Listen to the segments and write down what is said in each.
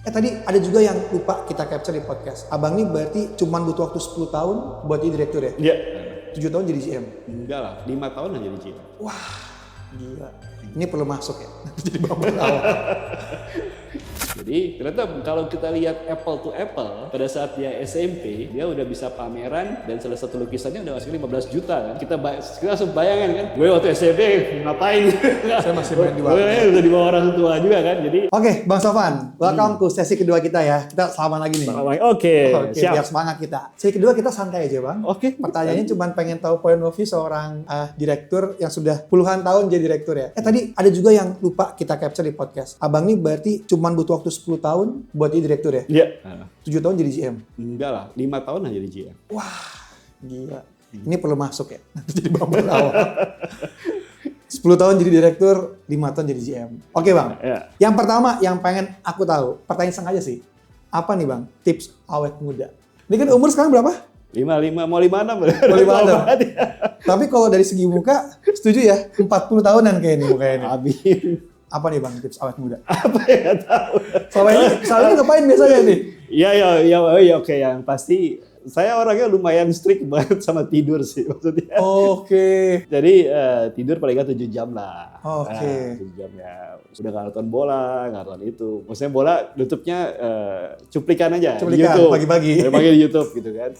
Tadi ada juga yang lupa kita capture di podcast. Abang ini berarti cuma butuh waktu 10 tahun buat jadi direktur ya? Iya. 7 tahun jadi GM? Enggak lah, 5 tahun aja jadi GM. Wah, gila. Ini perlu masuk ya? Jadi bambang awal. Jadi ternyata kalau kita lihat apple to apple, pada saat dia SMP, dia udah bisa pameran dan salah satu lukisannya udah ngasih 15 juta kan. Kita langsung bayangin kan, gue waktu SMP ngapain? Saya masih main di warnet. Gue udah di bawah orang tua juga kan, jadi. Oke, Bang Sofan, welcome ke sesi kedua kita ya. Kita salaman lagi nih. Oke, siap. Biar semangat kita. Sesi kedua kita santai aja Bang. Oke. Pertanyaannya cuma pengen tahu point of view seorang direktur yang sudah puluhan tahun jadi direktur ya. Tadi ada juga yang lupa kita capture di podcast. Abang ini berarti cuma butuh waktu 10 tahun buat jadi direktur ya? Iya. 7 tahun jadi GM? Enggak lah, 5 tahun aja jadi GM. Wah, gila. Ini perlu masuk ya? Jadi bambang awal. 10 tahun jadi direktur, 5 tahun jadi GM. Oke Bang, Ya. Yang pertama yang pengen aku tahu, pertanyaan sengaja sih. Apa nih Bang, tips awet muda? Ini kan umur sekarang berapa? 55, mau 56. Mau 56. Tapi kalau dari segi muka, setuju ya? 40 tahunan kayak ini mukanya nih. Amin. Apa nih Bang tips awet muda? Apa ya, tahu. Soalnya ngapain biasanya nih? Iya, oke. Yang pasti saya orangnya lumayan strict banget sama tidur sih maksudnya. Oke. Jadi tidur paling nggak 7 jam lah. Oke. 7 jam ya. Udah nggak nonton bola, nggak nonton itu. Maksudnya bola tutupnya cuplikan aja di Cuplikan, YouTube. pagi-pagi. Pagi di YouTube gitu kan.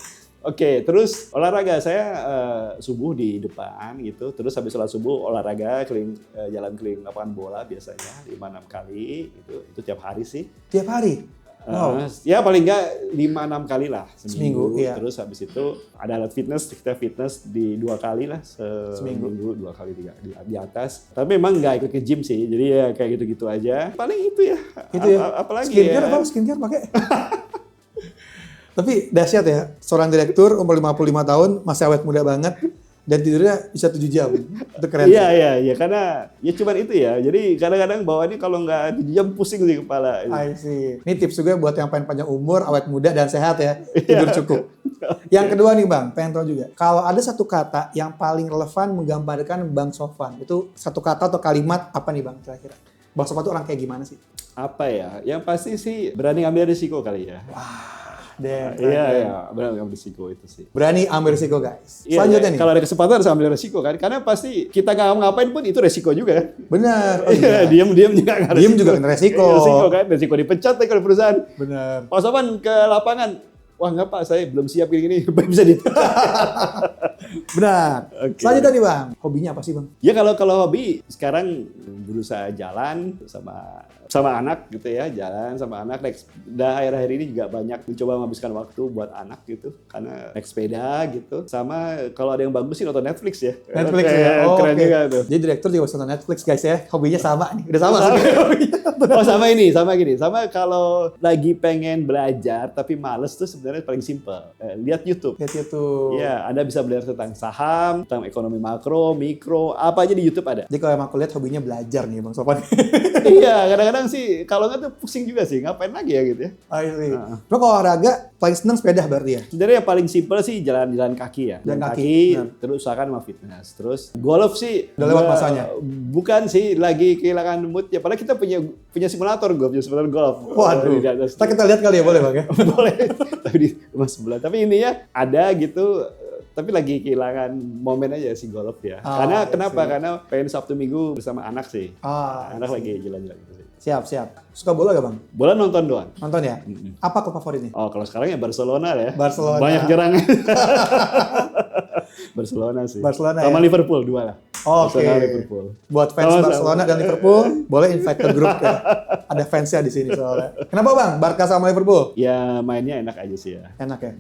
Oke, terus olahraga saya subuh di depan gitu. Terus habis sholat subuh olahraga jalan keliling lapangan bola biasanya 5-6 kali gitu. Itu tiap hari sih. Tiap hari? Wow. Ya paling nggak 5-6 kali lah seminggu. Iya. Terus habis itu ada alat fitness, kita fitness di 2 kali lah seminggu, 2 kali di atas. Tapi memang nggak ikut ke gym sih, jadi ya kayak gitu-gitu aja. Paling itu ya. Itu ya. Apalagi skincare ya. apa? Skincare pakai? Tapi dahsyat ya, seorang direktur umur 55 tahun masih awet muda banget dan tidurnya bisa 7 jam. Itu keren. Iya, karena ya cuman itu ya. Jadi kadang-kadang bawaannya kalau nggak 7 jam pusing sih kepala. I see. Ini tips juga buat yang pengen panjang umur, awet muda dan sehat ya. Tidur cukup. Yang kedua nih Bang, pengen tahu juga. Kalau ada satu kata yang paling relevan menggambarkan Bang Sofan, itu satu kata atau kalimat apa nih Bang kira-kira? Bang Sofan itu orang kayak gimana sih? Apa ya? Yang pasti sih berani ngambil risiko kali ya. Iya, berani ngambil risiko itu sih. Berani ambil risiko guys. Iya, Selanjutnya nih. kalau ada kesempatan harus ambil resiko kan, karena pasti kita nggak ngapain pun itu resiko juga kan. Benar. Oh, iya. Diam juga nggak Diam juga kena resiko. Resiko kan, resiko dipecat kalau di perusahaan. Benar. Pak Sofan ke lapangan, wah nggak Pak, saya belum siap gini-gini, bisa dipecat. Benar. Okay. Selanjutnya nih Bang, hobinya apa sih Bang? Ya kalau hobi sekarang berusaha jalan sama anak gitu ya, jalan sama anak. Akhir-akhir ini juga banyak mencoba menghabiskan waktu buat anak gitu, karena naik sepeda gitu. Sama kalau ada yang bagus sih nonton Netflix ya. Netflix ya. Oh, keren juga tuh. Jadi direktur juga bisa nonton Netflix guys ya. Hobinya sama nih. Udah sama sih. Oh sama gini. Sama kalau lagi pengen belajar tapi males tuh sebenarnya paling simple. Lihat YouTube. Lihat YouTube. Iya, Anda bisa belajar tentang saham, tentang ekonomi makro, mikro, apa aja di YouTube ada. Jadi kalau emang aku lihat hobinya belajar nih Bang Sofan. Iya, kadang-kadang sih kalau nggak tuh pusing juga sih, ngapain lagi ya gitu ya. I see. Lo kalau olahraga paling seneng sepeda berarti ya? Sebenarnya yang paling simple sih jalan kaki ya. Jalan kaki. Terus usahakan sama fitness. Terus golf sih udah lewat masanya. Bukan sih, lagi kehilangan mood ya. Padahal kita punya simulator golf. Waduh. Kita lihat kali ya, boleh Bang ya? Boleh. Tapi di rumah sebelah. Tapi intinya ada gitu. Tapi lagi kehilangan momen aja sih golf ya. Karena kenapa? Karena pengen Sabtu Minggu bersama anak sih. Anak lagi jalan-jalan gitu sih. Siap. Suka bola gak Bang? Bola nonton doang. Nonton ya? Apa klub favoritnya? Oh, kalau sekarang ya Barcelona ya. Barcelona. Banyak jerangnya. Barcelona sih. Barcelona sama ya? Liverpool 2 lah. Oke. Liverpool. Buat fans Barcelona dan Liverpool, boleh invite ke grup ya. Ada fansnya di sini soalnya. Kenapa Bang? Barca sama Liverpool? Ya mainnya enak aja sih ya. Enak ya?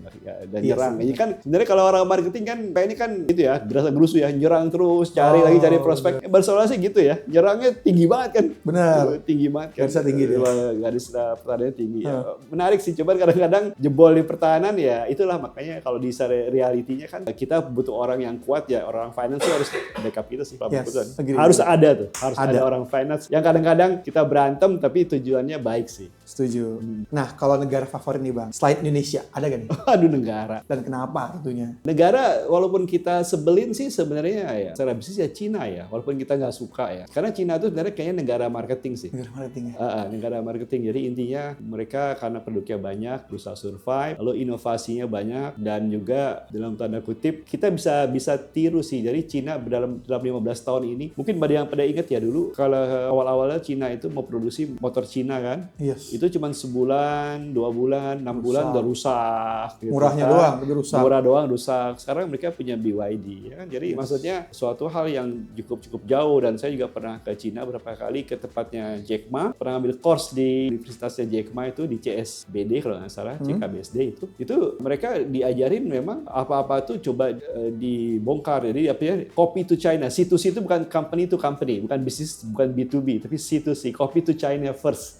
Dan nyerang. Ini kan sebenarnya kalau orang marketing kan pengennya kan gitu ya, gerasa-gerusu ya, nyerang terus, cari prospek. Barcelona sih gitu ya, nyerangnya tinggi banget kan. Benar. Tinggi banget kan. Garisnya tinggi dia. Garis pertahanannya tinggi. Ya. Menarik sih, coba kadang-kadang jebol di pertahanan ya, itulah makanya kalau di realitinya kan kita butuh orang yang kuat ya, orang finance tuh harus backup kita sih. Yes. Harus ada tuh, harus ada orang finance yang kadang-kadang kita berantem tapi tujuannya baik sih. Setuju. Nah, kalau negara favorit nih Bang, selain Indonesia, ada gak nih? Aduh, negara. Dan kenapa tentunya? Negara walaupun kita sebelin sih sebenarnya ya secara bisnis ya Cina ya, walaupun kita nggak suka ya. Karena Cina itu sebenarnya kayaknya negara marketing sih. Negara marketing ya? Negara marketing. Jadi intinya mereka karena penduduknya banyak, berusaha survive, lalu inovasinya banyak, dan juga dalam tanda kutip kita bisa tiru sih. Jadi Cina dalam 15 tahun ini, mungkin pada ingat ya dulu kalau awal-awalnya Cina itu mau produksi motor Cina kan, Yes. itu cuma sebulan, 2 bulan, 6 bulan udah rusak. Gitu Murahnya kan. doang, tapi rusak. Murah doang rusak. Sekarang mereka punya BYD ya kan. Jadi maksudnya suatu hal yang cukup jauh, dan saya juga pernah ke Cina berapa kali ke tempatnya Jack Ma, pernah ambil course di Universitasnya Jack Ma itu di CSBD kalau nggak salah, CKBSD itu mereka diajarin memang apa-apa tuh coba dibongkar. Jadi artinya copy to China. C2C itu bukan company to company, bukan bisnis, bukan B2B, tapi C2C, copy to China first.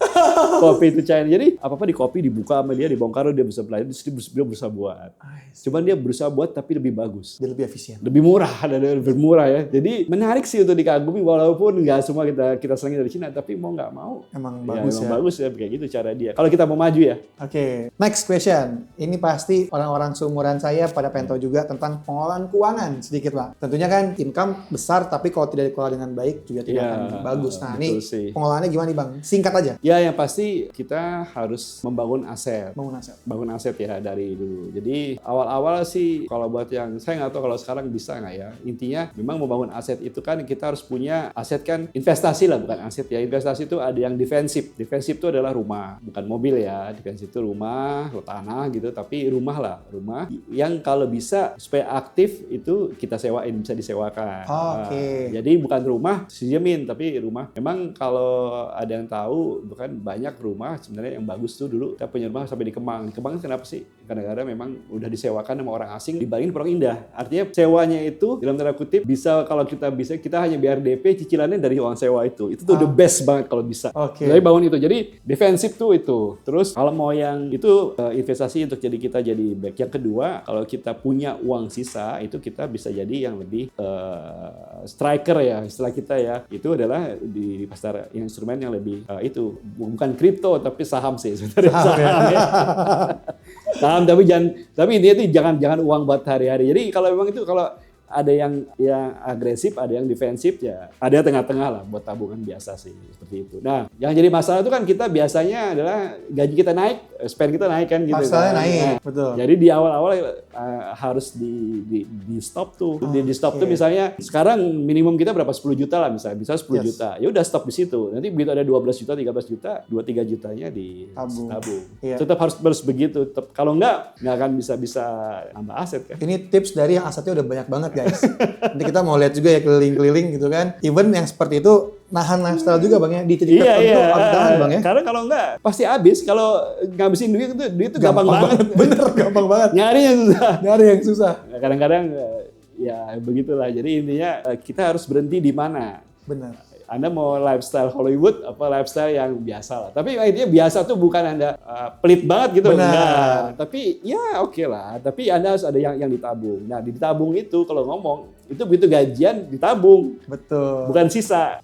Copy to China. Jadi apa-apa di copy, dibuka sama dia, dibongkar, dia bisa belajar, dia berusaha buat. Cuman dia berusaha buat tapi lebih bagus. Dia lebih efisien. Lebih murah, dan lebih murah ya. Jadi menarik sih untuk dikagumi, walaupun nggak semua kita senangin dari Cina, tapi mau nggak mau Emang ya, bagus emang ya. bagus ya kayak gitu cara dia. Kalau kita mau maju ya. Oke, next question. Ini pasti orang-orang seumuran saya pada pengen tahu juga tentang pengelolaan keuangan sedikit Bang. Tentunya kan income besar, tapi kalau tidak dikelola dengan baik juga tidak Iya, akan bagus. Nah betul ini sih. pengelolaannya gimana nih Bang? Singkat aja. Ya yang pasti kita harus membangun aset. Bangun aset. Bangun aset ya dari dulu. Jadi awal-awal sih kalau buat yang saya nggak tahu kalau sekarang bisa nggak ya. Intinya memang membangun aset itu kan kita harus punya aset kan investasi lah, bukan aset ya. Investasi itu ada yang defensif. Defensif itu adalah rumah, bukan mobil ya. Defensif itu rumah, tanah gitu. Tapi rumah lah, rumah yang kalau bisa supaya aktif itu kita sewain, bisa disewakan. Oke. Jadi bukan rumah dijamin, tapi rumah. Memang kalau ada yang tahu, bukan banyak rumah sebenarnya yang bagus tuh dulu. Kita punya rumah sampai di Kemang. Di Kemang kenapa sih? Kadang-kadang memang udah disewakan sama orang asing dibandingin Pondok Indah. Artinya sewanya itu dalam tanda kutip bisa, kalau kita bisa, kita hanya bayar DP, cicilannya dari uang sewa itu. Itu tuh the best banget kalau bisa. Oke. Jadi bangun itu. Jadi defensif tuh itu. Terus kalau mau yang itu investasi untuk jadi kita jadi back. Yang kedua, kalau kita punya uang sisa itu kita bisa jadi yang lebih striker ya istilah kita ya. Itu adalah di pasar instrumen yang lebih itu bukan kripto tapi saham sih sebenarnya. Saham ya. Saham tapi intinya itu jangan uang buat hari-hari. Jadi kalau memang itu kalau ada yang agresif, ada yang defensif ya, ada tengah-tengah lah buat tabungan biasa sih seperti itu. Nah, yang jadi masalah itu kan kita biasanya adalah gaji kita naik, spend kita naik kan gitu. Pasalnya kan. naik, Nah, betul. Jadi di awal-awal harus di stop tuh. Di stop tuh misalnya sekarang minimum kita berapa 10 juta lah misalnya, bisa 10 juta. Ya udah stop di situ. Nanti begitu ada 12 juta, 13 juta, 2-3 jutanya di tabung. Iya. Tetap harus begitu. Kalau nggak akan bisa nambah aset kan. Ini tips dari yang asetnya udah banyak banget guys. Nanti kita mau lihat juga ya keliling-keliling gitu kan. Even yang seperti itu nahan lifestyle juga Bang ya. Di titik tertentu harus tahan Bang ya. Karena kalau nggak pasti habis. Kalau ngabisin duit itu gampang banget. Bener, gampang banget. Nyarinya susah. Nyari yang susah. Kadang-kadang ya begitulah. Jadi intinya kita harus berhenti di mana. Benar. Anda mau lifestyle Hollywood apa lifestyle yang biasa lah. Tapi intinya biasa tuh bukan Anda pelit banget gitu. Benar. Enggak. Tapi ya oke lah. Tapi Anda harus ada yang ditabung. Nah di ditabung itu kalau ngomong itu begitu gajian ditabung. Betul. Bukan sisa.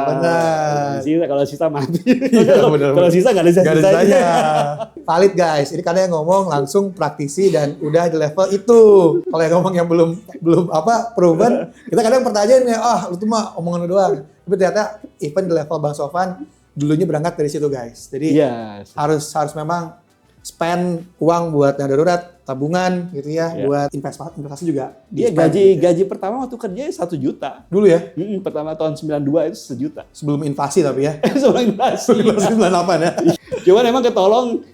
Benar. Sisa, kalau sisa mati. Iya, benar. Kalau sisa nggak ada sisanya. Valid guys. Ini kadang yang ngomong langsung praktisi dan udah di level itu. Kalau yang ngomong yang belum proven, kita kadang pertanyaan ya, lu tuh mah omongan lu doang. Tapi ternyata even di level Bang Sofan dulunya berangkat dari situ guys. Jadi harus memang spend uang buat yang darurat, tabungan gitu ya, buat investasi juga. Iya, gaji pertama waktu kerja 1 juta. Dulu ya? Pertama tahun 92 itu 1 juta. Sebelum inflasi tapi ya? Sebelum inflasi. 98 ya? Cuman emang ketolong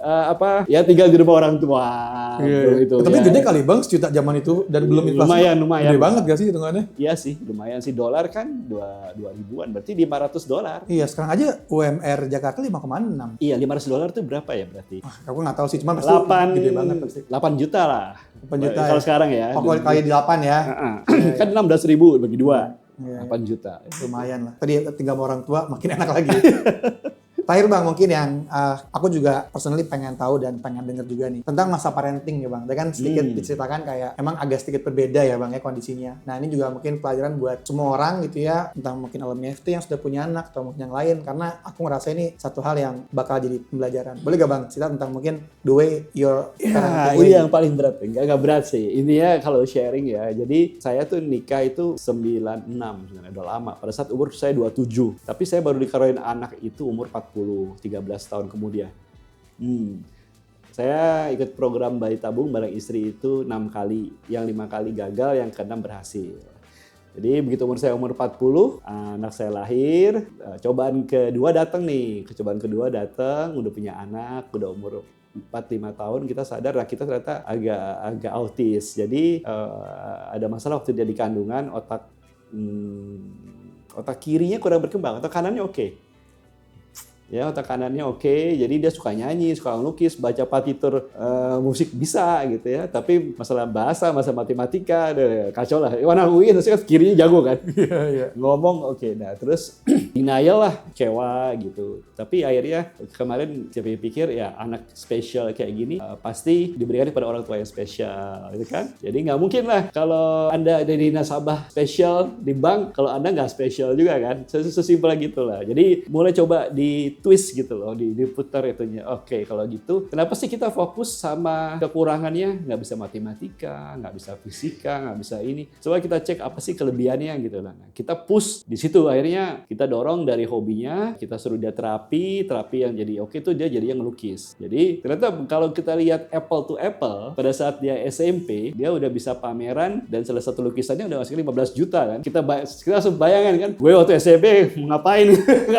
tinggal di rumah orang tua. Gitu, tapi gede kali Bang sejuta zaman itu dan belum inflasi. Lumayan. Gede banget gak sih hitungannya? Iya sih, lumayan sih. Dolar kan 2 ribuan, berarti $500. Iya, sekarang aja UMR Jakarta 5,6. Iya, $500 itu berapa ya berarti? Aku nggak tahu sih, cuma pasti gede banget pasti. 8 juta lah. 8 juta kalau sekarang ya. Kalau kali 8 ya. Kan 16.000 bagi 2. 8 juta. Lumayan lah. Tadi tinggal sama orang tua makin enak lagi. Terakhir Bang, mungkin yang aku juga personally pengen tahu dan pengen denger juga nih tentang masa parenting ya Bang. Tadi kan sedikit diceritakan kayak emang agak sedikit berbeda ya Bang ya kondisinya. Nah ini juga mungkin pelajaran buat semua orang gitu ya, entah mungkin alumni FT yang sudah punya anak atau mungkin yang lain, karena aku ngerasa ini satu hal yang bakal jadi pembelajaran. Boleh gak Bang cerita tentang mungkin the way your parenting way? Ini yang paling berat, enggak berat sih. Ini ya kalau sharing ya. Jadi saya tuh nikah itu 96 sebenarnya, udah lama. Pada saat umur saya 27. Tapi saya baru dikaroin anak itu umur 40, 13 tahun kemudian. Saya ikut program bayi tabung bareng istri itu 6 kali. Yang 5 kali gagal, yang ke-6 berhasil. Jadi begitu umur 40, anak saya lahir, cobaan kedua datang nih. Cobaan kedua datang, udah punya anak, udah umur 4-5 tahun, kita sadar lah kita ternyata agak autis. Jadi ada masalah waktu dia di kandungan, otak kirinya kurang berkembang, otak kanannya oke. Ya, otak kanannya oke, jadi dia suka nyanyi, suka melukis, baca partitur musik bisa gitu ya. Tapi masalah bahasa, masalah matematika, kacau lah. Warna UI terus kan kirinya jago kan. Ngomong oke. Nah terus denial lah, kecewa gitu. Tapi akhirnya kemarin saya pikir ya anak spesial kayak gini pasti diberikan kepada orang tua yang spesial, gitu kan. Jadi nggak mungkin lah kalau Anda dari nasabah spesial di bank, kalau Anda nggak spesial juga kan. Sesimpel gitu lah. Jadi mulai coba di twist gitu loh, diputar itunya. Oke, kalau gitu, kenapa sih kita fokus sama kekurangannya? Nggak bisa matematika, nggak bisa fisika, nggak bisa ini. Coba kita cek apa sih kelebihannya gitu lah. Nah, kita push di situ. Akhirnya kita dorong dari hobinya, kita suruh dia terapi yang jadi oke tuh dia jadi yang ngelukis. Jadi ternyata kalau kita lihat apple to apple, pada saat dia SMP, dia udah bisa pameran dan salah satu lukisannya udah masuk 15 juta kan. Kita langsung bayangin kan, gue waktu SMP ngapain?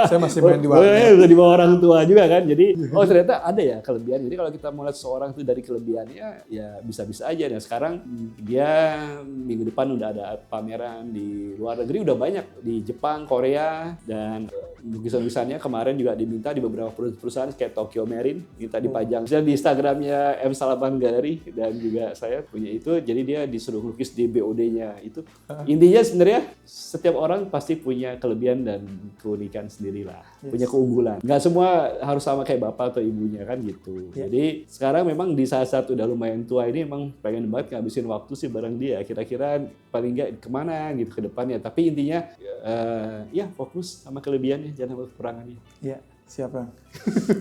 Saya masih main di warnet. Di bawah orang tua juga kan, jadi ternyata ada ya kelebihan. Jadi kalau kita mau lihat seorang itu dari kelebihannya ya bisa-bisa aja. Dan sekarang dia minggu depan udah ada pameran di luar negeri, udah banyak di Jepang, Korea, dan lukisan-lukisannya kemarin juga diminta di beberapa perusahaan kayak Tokyo Marine, minta dipajang. Di Instagramnya M. Salaman Gallery, dan juga saya punya itu, jadi dia disuruh lukis di BOD-nya itu. Intinya sebenarnya setiap orang pasti punya kelebihan dan keunikan sendirilah, punya keunggulan. Nggak semua harus sama kayak bapak atau ibunya kan gitu. Jadi sekarang memang di saat udah lumayan tua ini emang pengen banget ngabisin waktu sih bareng dia. Kira-kira paling nggak kemana gitu ke depannya. Tapi intinya ya fokus sama kelebihannya, jangan sama kekurangannya. Iya, siap Bang.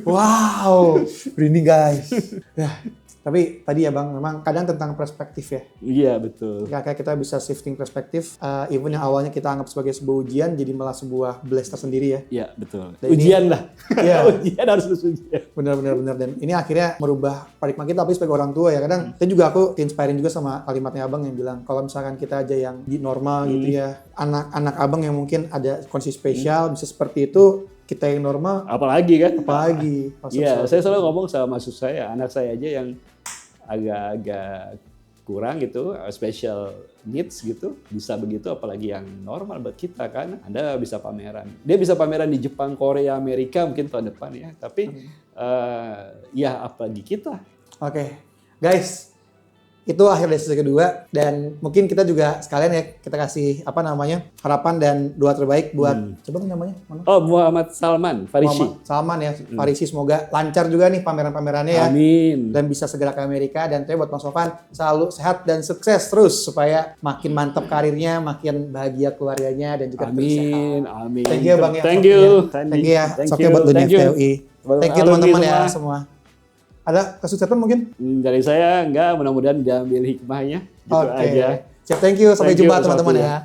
Wow, merinding guys. Ya. Tapi tadi ya Bang, memang kadang tentang perspektif ya. Iya, betul. Kayak kita bisa shifting perspektif, even yang awalnya kita anggap sebagai sebuah ujian, jadi malah sebuah blast tersendiri ya. Iya, betul. Dan ujian lah. Iya. Ujian harus ujian. Benar. Dan ini akhirnya merubah paradigma kita, tapi sebagai orang tua ya. Kadang saya juga aku inspiring juga sama kalimatnya Abang yang bilang, kalau misalkan kita aja yang di normal gitu ya, anak-anak Abang yang mungkin ada kondisi spesial, bisa seperti itu, kita yang normal, apalagi kan? Iya, saya selalu ngomong sama maksud saya, anak saya aja yang agak kurang gitu, special needs gitu, bisa begitu, apalagi yang normal buat kita kan. Anda bisa pameran. Dia bisa pameran di Jepang, Korea, Amerika mungkin tahun depan ya. Tapi ya apalagi kita. Oke. Guys, itu akhir dari sesi kedua, dan mungkin kita juga sekalian ya kita kasih harapan dan doa terbaik buat coba namanya mana? Oh, Muhammad Salman Farisi. Muhammad Salman ya, Farisi, semoga lancar juga nih pameran-pamerannya ya. Amin. Dan bisa segera ke Amerika, dan buat Bang Sofan selalu sehat dan sukses terus supaya makin mantap karirnya, makin bahagia keluarganya, dan juga amin. Amin. Thank you Bang ya. Thank you. Thank you ya. Soknya buat dunia FTUI. Thank you teman-teman ya semua. Ada kesuksesan mungkin? Dari saya enggak, mudah-mudahan diambil hikmahnya. Gitu aja. Siap, thank you. Sampai jumpa teman-teman ya.